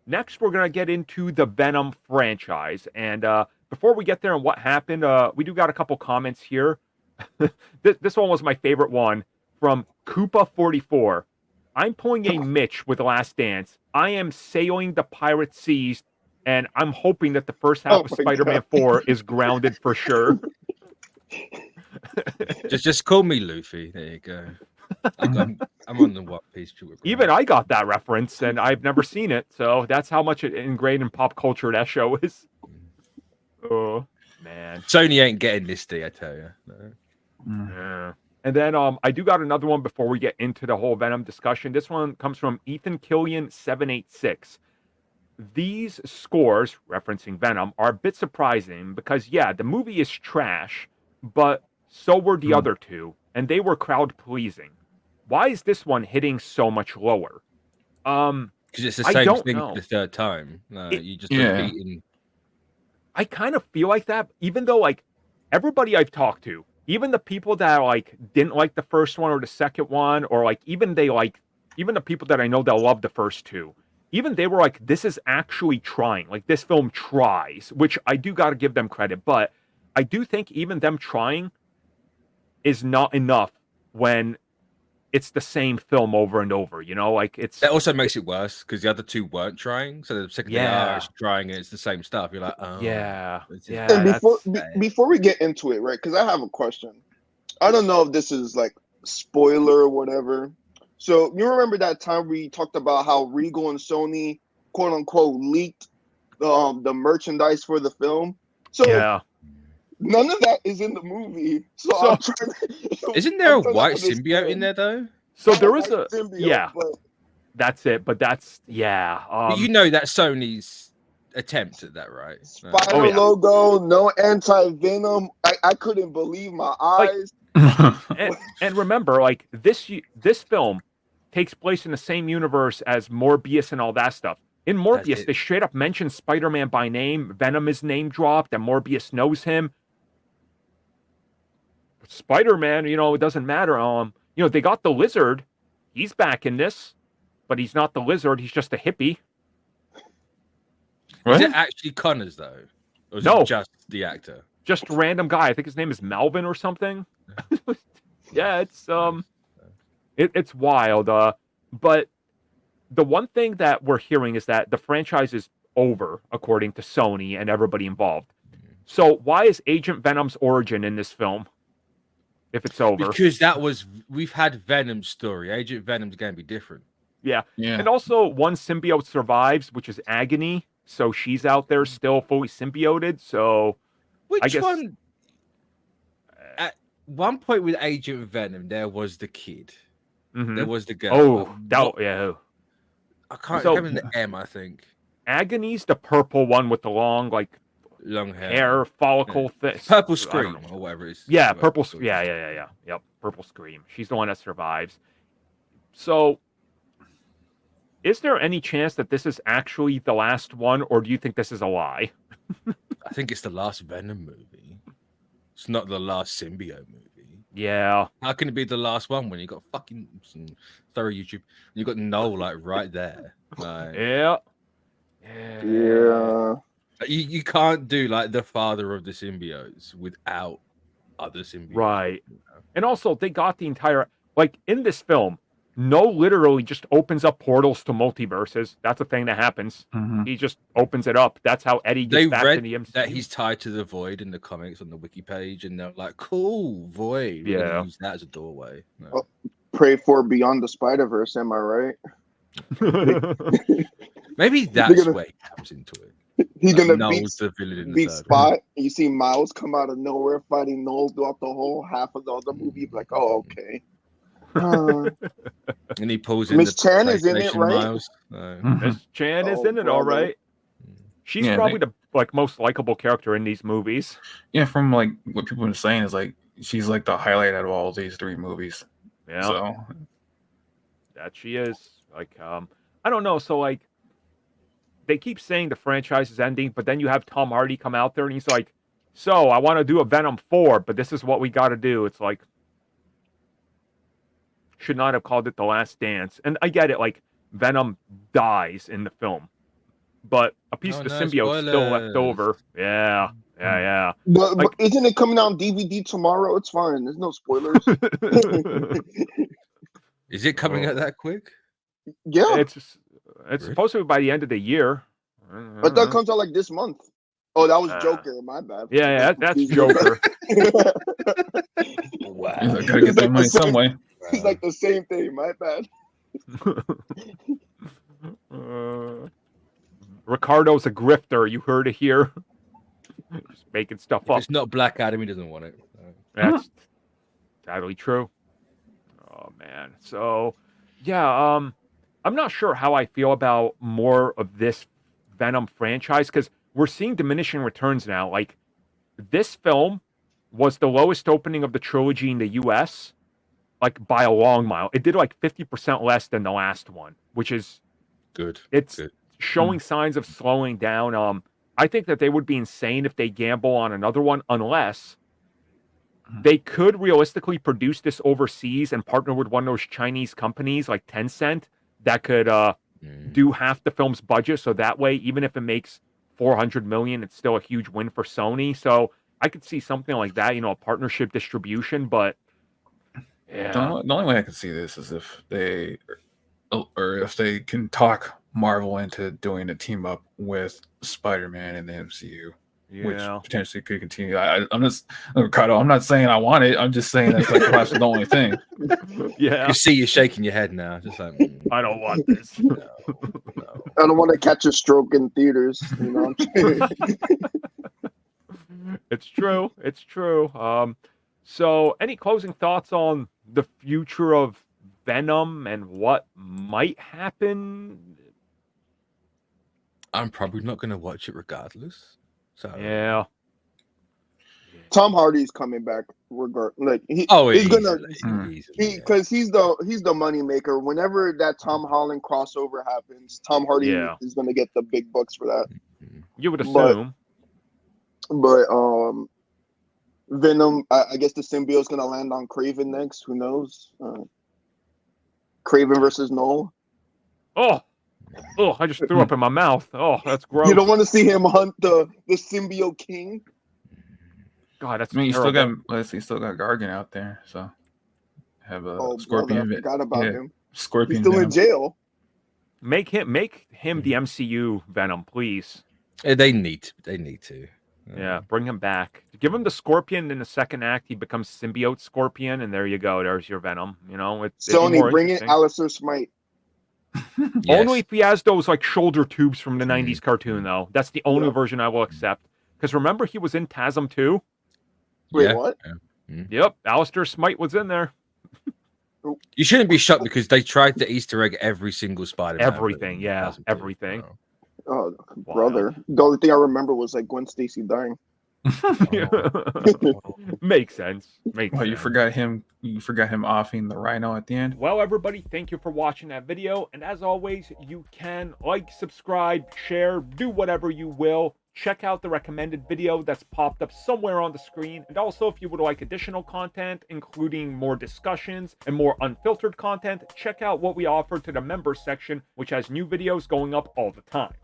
next we're gonna get into the Venom franchise, and before we get there and what happened, we do got a couple comments here. This one was my favorite one from Koopa44. I'm pulling a Mitch with The Last Dance. I am sailing the pirate seas, and I'm hoping that the first half of my Spider-Man God. 4 is grounded for sure. just call me Luffy. There you go. I'm on the One Piece. Even I got that reference, and I've never seen it, so that's how much it ingrained in pop culture that show is. Oh, man. Sony ain't getting this day, I tell you. No. Yeah. And then I do got another one before we get into the whole Venom discussion. This one comes from Ethan Killian 786. These scores, referencing Venom, are a bit surprising because, yeah, the movie is trash, but so were the other two, and they were crowd pleasing. Why is this one hitting so much lower? Because it's the I same don't thing know. the third time. No, you just Yeah. repeating. I kind of feel like that, even though, like, everybody I've talked to, even the people that, like, didn't like the first one or the second one, or, like, even the people that I know that love the first two, even they were like, this is actually trying. Like, this film tries, which I do got to give them credit, but I do think even them trying is not enough when it's the same film over and over, you know? Like, it's... That also makes it worse because the other two weren't trying. So the second they are, it's trying and it's the same stuff. You're like, oh, yeah. And before we get into it, right? Because I have a question. I don't know if this is like spoiler or whatever. So you remember that time we talked about how Regal and Sony, quote unquote, leaked the merchandise for the film? So yeah. none of that is in the movie. So I'm trying to, isn't there I'm a trying to white understand. symbiote in there though? So Not there is white a... symbiote, Yeah. but That's it, but that's... Yeah. But you know that's Sony's attempt at that, right? spider logo, no anti-venom. I couldn't believe my eyes. And remember, like, this film takes place in the same universe as Morbius and all that stuff. In Morbius, they straight up mention Spider-Man by name. Venom is name dropped, and Morbius knows him. But Spider-Man, you know, it doesn't matter. You know, they got the Lizard. He's back in this, but he's not the Lizard. He's just a hippie. Is it actually Connors though? Or is it just the actor? Just a random guy. I think his name is Malvin or something. Yeah, it's wild. But the one thing that we're hearing is that the franchise is over, according to Sony and everybody involved. So why is Agent Venom's origin in this film? If it's over, because we've had Venom's story. Agent Venom's going to be different. Yeah. And also, one symbiote survives, which is Agony. So she's out there still fully symbioted. So I guess one? At one point with Agent Venom, there was the kid. Mm-hmm. There was the girl. Yeah. I can't remember the M. I think Agony's the purple one with the long hair follicle thing. Purple Scream or whatever it is. Yeah, Purple. Yeah. Yep, Purple Scream. She's the one that survives. So, is there any chance that this is actually the last one, or do you think this is a lie? I think it's the last Venom movie. It's not the last symbiote movie. Yeah. How can it be the last one when you got fucking thorough YouTube? You got KNULL like right there. Like, yeah. You can't do like the father of the symbiotes without other symbiotes. Right. And also, they got the entire, like, in this film, literally just opens up portals to multiverses. That's a thing that happens. Mm-hmm. He just opens it up. That's how Eddie gets back to the MCU. That he's tied to the Void in the comics on the wiki page, and they're like, cool, Void. We're gonna use that as a doorway. No. Well, pray for Beyond the Spider-Verse, am I right? Maybe that's where he comes into it. He's gonna beat Spot. You see Miles come out of nowhere fighting Knowles throughout the whole half of the other movie. Like, oh, okay. And he pulls in Miss Chen is in it, right? Miss Chen is in it, all right. She's probably the most likable character in these movies. Yeah, from like what people are saying is like she's like the highlight out of all these three movies. Yeah. So that she is. Like, I don't know. So like, they keep saying the franchise is ending, but then you have Tom Hardy come out there and he's like, "So I want to do a Venom 4, but this is what we got to do." It's like, should not have called it The Last Dance. And I get it. Like, Venom dies in the film, but a piece Oh, of the no, symbiote still left spoilers. over. Yeah. But Like- isn't it coming out on DVD tomorrow? It's fine. There's no spoilers. Is it coming out that quick? Yeah, It's supposed to be by the end of the year. but that comes out like this month. Oh, that was Uh, Joker. My bad. Yeah, that's Joker. Wow. He's like, gotta get that money some way. It's like the same thing. My bad. Ricardo's a grifter. You heard it here. Just making stuff If up. it's not Black Adam, he doesn't want it. That's totally true. Oh man. So yeah, I'm not sure how I feel about more of this Venom franchise because we're seeing diminishing returns now. Like this film was the lowest opening of the trilogy in the US, like by a long mile. It did like 50% less than the last one, which is Good. it's Good. showing signs of slowing down. I think that they would be insane if they gamble on another one unless they could realistically produce this overseas and partner with one of those Chinese companies like Tencent that could do half the film's budget. So that way, even if it makes $400 million, it's still a huge win for Sony. So I could see something like that, a partnership distribution. But yeah, The only way I can see this is if they can talk Marvel into doing a team up with Spider-Man in the MCU. Which potentially could continue. I'm just, Ricardo, I'm not saying I want it. I'm just saying that's like perhaps the only thing. Yeah. You see, you're shaking your head now. Just like, I don't want this. No. I don't want to catch a stroke in theaters. It's true. It's true. So any closing thoughts on the future of Venom and what might happen? I'm probably not going to watch it regardless. So Yeah. Tom Hardy's coming back. He's gonna because he's the money maker. Whenever that Tom Holland crossover happens, Tom Hardy is gonna get the big bucks for that. You would assume. But Venom, I guess the symbiote's gonna land on Craven next. Who knows? Craven versus KNULL. Oh, I just threw up in my mouth. Oh, that's gross. You don't want to see him hunt the symbiote king? God, that's you terrible. still got Gargan out there, so have a Scorpion. I forgot about him. Scorpion. He's still in jail. Make him the MCU Venom, please. They need to. Yeah, bring him back. Give him the Scorpion in the second act. He becomes symbiote Scorpion, and there you go. There's your Venom. Sony, bring it, Alistair Smite. Yes. Only if he has those like shoulder tubes from the 90s cartoon, though. That's the only version I will accept. Because remember, he was in TASM too. Wait, what? Yeah. Yep, Alistair Smite was in there. You shouldn't be shocked because they tried to Easter egg every single Spider-Man. Everything, yeah, everything. Oh, brother. The only thing I remember was like Gwen Stacy dying. Makes sense. You forgot him. You forgot him offing the rhino at the end. Well, everybody, thank you for watching that video. And as always, you can like, subscribe, share, do whatever you will. Check out the recommended video that's popped up somewhere on the screen. And also, if you would like additional content, including more discussions and more unfiltered content, check out what we offer to the members section, which has new videos going up all the time.